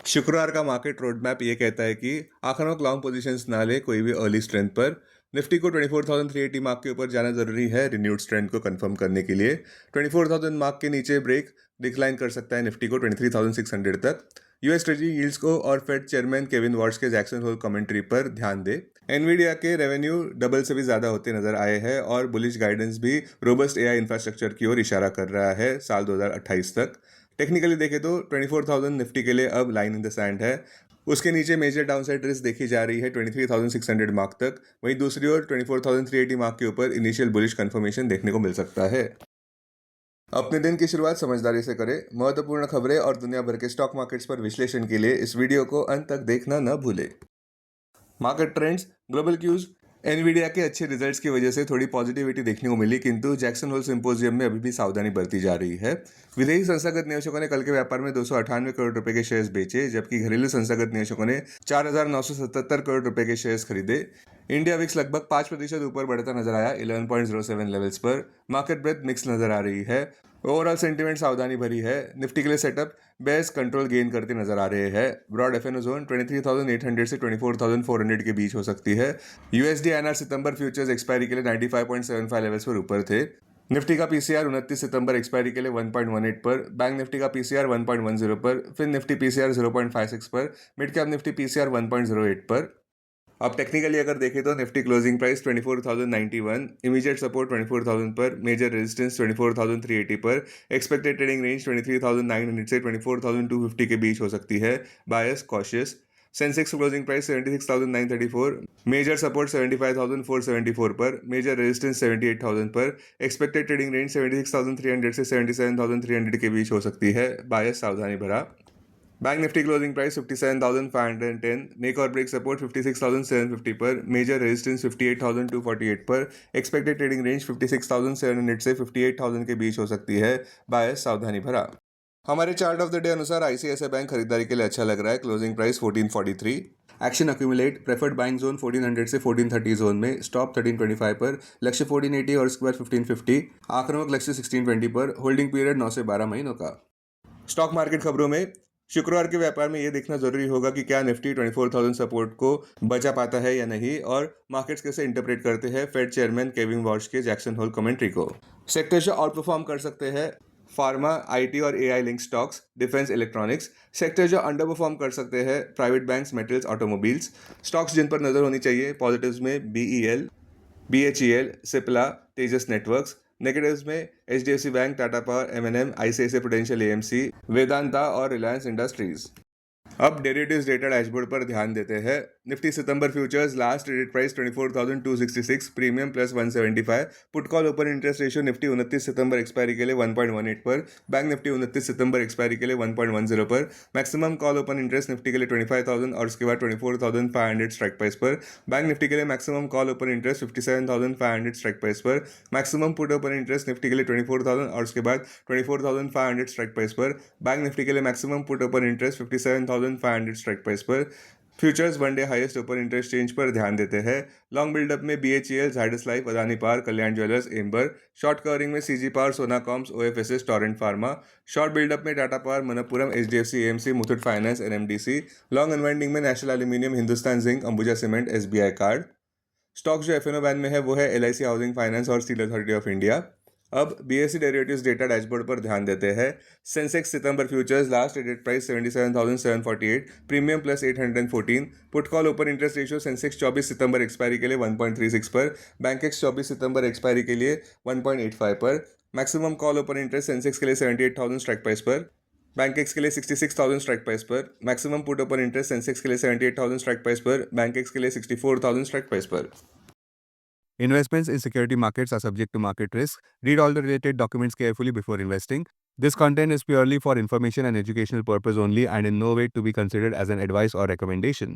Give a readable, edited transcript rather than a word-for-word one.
शुक्रवार का market road map ये कहता है कि आखिर में लॉन्ग पोजीशंस ना ले कोई भी अर्ली स्ट्रेंथ पर। निफ्टी को 24,380 मार्क के ऊपर जाना जरूरी है रिन्यूड स्ट्रेंथ को कंफर्म करने के लिए। 24,000 मार्क के नीचे ब्रेक डिक्लाइन कर सकता है निफ्टी को 23,600 तक। यूएस ट्रेजरी यील्ड्स को और फेड चेयरमैन केविन वॉर्श के जैक्सन होल कमेंट्री पर ध्यान दे। एनवीडिया के रेवेन्यू डबल से भी ज्यादा होते नजर आए हैं और बुलिश गाइडेंस भी रोबस्ट एआई इंफ्रास्ट्रक्चर की ओर इशारा कर रहा है साल 2028 तक। टेक्निकली देखें तो 24,000 निफ्टी के लिए अब लाइन इन द सैंड है। उसके नीचे मेजर डाउनसाइड रिस्क देखी जा रही है 23,600 मार्क तक। वहीं दूसरी ओर 24,380 मार्क के ऊपर इनिशियल बुलिश कंफर्मेशन देखने को मिल सकता है। अपने दिन की शुरुआत समझदारी से करें। महत्वपूर्ण खबरें और दुनिया भर के स्टॉक मार्केट्स पर विश्लेषण के लिए इस वीडियो को अंत तक देखना न भूलें। Market trends, global cues. Nvidia के अच्छे रिजल्ट्स की वजह से थोड़ी पॉजिटिविटी देखने को मिली, किंतु जैक्सन होल सिंपोजियम में अभी भी सावधानी बरती जा रही है। विदेशी संस्थागत निवेशकों ने कल के व्यापार में 298 करोड़ रुपए के शेयर्स बेचे, जबकि घरेलू संस्थागत निवेशकों ने 4,977 करोड़ रुपए के शेयर्स खरीदे। इंडिया विक्स लगभग 5% ऊपर बढ़ता नजर आया 11.07 लेवल्स पर। मार्केट ब्रेथ मिक्स नजर आ रही है। ओवरऑल सेंटीमेंट सावधानी भरी है। निफ्टी के लिए सेटअप बेस कंट्रोल गेन करते नजर आ रहे हैं। ब्रॉड एफएनओ जोन 23,800 से 24,400 के बीच हो सकती है। यूएसडी एनआर सितंबर फ्यूचर्स एक्सपायरी के लिए 95.75 लेवल्स पर ऊपर थे। निफ्टी का पीसीआर 29 सितंबर एक्सपायरी के लिए 1.18 पर, बैंक निफ्टी का पीसीआर 1.10 पर, फिन निफ्टी पीसीआर 0.56 पर, मिड कैप निफ्टी पीसीआर 1.08 पर। अब टेक्निकली अगर देखें तो Nifty closing price 24,091, immediate support 24,000 पर, मेजर रेजिस्टेंस 24,380 पर, एक्सपेक्टेड ट्रेडिंग रेंज 23,900 से 24,250 के बीच हो सकती है। Bias cautious. Sensex closing price 76,934, major support 75,474 पर, मेजर रेजिस्टेंस 78,000 पर, एक्सपेक्टेड ट्रेडिंग रेंज 76,300 से 77,300 के बीच हो सकती है। बायस सावधानी भरा। Bank Nifty closing price 57,510, make और ब्रेक सपोर्ट 56,750 पर, मेजर रेजिस्टेंस 58,248 पर, एक्सपेक्टेड ट्रेडिंग रेंज 56,700 से 58,000 के बीच हो सकती है। बायस सावधानी भरा। हमारे चार्ट ऑफ द डे अनुसार आईसीआईसीआई बैंक खरीदारी के लिए अच्छा लग रहा है। Closing price 1443। Action accumulate preferred buying zone 1400 से 1430 जोन में, स्टॉप 1325 पर, लक्ष्य 1480 और उसके बाद 1550, आक्रामक लक्ष्य 1620 पर, होल्डिंग पीरियड 9 से 12 महीनों का। स्टॉक मार्केट खबरों में शुक्रवार के व्यापार में यह देखना जरूरी होगा कि क्या निफ्टी 24,000 सपोर्ट को बचा पाता है या नहीं, और मार्केट्स कैसे इंटरप्रेट करते हैं फेड चेयरमैन केविन वॉर्श के जैक्सन होल कमेंट्री को। सेक्टर जो आउट परफॉर्म कर सकते हैं फार्मा, आईटी और AI link stocks, defence, electronics. Sector जो अंडर परफॉर्म कर सकते हैं private banks, metals, automobiles. Stocks जिन पर नजर होनी चाहिए पॉजिटिव्स में BEL, BHEL, Cipla, Tejas networks. Negatives में HDFC bank, Tata power, MNM, ICICI prudential AMC, Vedanta और रिलायंस इंडस्ट्रीज। अब डेरिवेटिव्स डेटा डैशबोर्ड पर ध्यान देते हैं। निफ्टी सितंबर futures last traded price 24,266, premium plus 175। Put call open interest ratio Nifty 29 सितंबर एक्सपायरी के लिए 1.18 पर, बैंक निफ्टी 29 सितंबर एक्सपायरी के लिए 1.10 पर, maximum call open interest Nifty के लिए 25,000 और उसके बाद 24,500 स्ट्राइक प्राइस पर, बैंक निफ्टी के लिए maximum call open interest 57,500 strike price पर, maximum put open interest Nifty के लिए 24,000 और उसके बाद 24,500 स्ट्राइक प्राइस पर, बैंक निफ्टी के लिए maximum put open interest 57,500 strike price पर। Futures one day highest open interest change पर ध्यान देते हैं। लॉन्ग बिल्डअप में BHEL, Zydus life, Adani power, Kalyan jewellers, Amber. Short covering में CG power, Sona comms, OFSS, Torrent pharma. Short buildup में Tata power, Manappuram, HDFC AMC, Muthoot finance, NMDC. Long unwinding में national aluminium, Hindustan zinc, Ambuja cement, SBI card. Stock जो FNO ban में है वो है LIC housing finance और steel authority of India. अब BSE derivatives data dashboard पर ध्यान देते हैं। सेंसेक्स सितंबर futures last traded price 77,748, premium plus 814। Put call open interest ratio Sensex 24 सितंबर एक्सपायरी के लिए 1.36 पर, बैंकेक्स 24 सितंबर एक्सपायरी के लिए 1.85 पर, maximum call open interest Sensex के लिए 78,000 स्ट्राइक प्राइस पर, बैंकेक्स के लिए 66,000 स्ट्राइक प्राइस पर, maximum put open interest Sensex के लिए 78,000 स्ट्राइक प्राइस पर, बैंकेक्स के लिए 64,000 स्ट्राइक प्राइस पर। Investments in security markets are subject to market risk. Read all the related documents carefully before investing. This content is purely for information and educational purpose only and in no way to be considered as an advice or recommendation.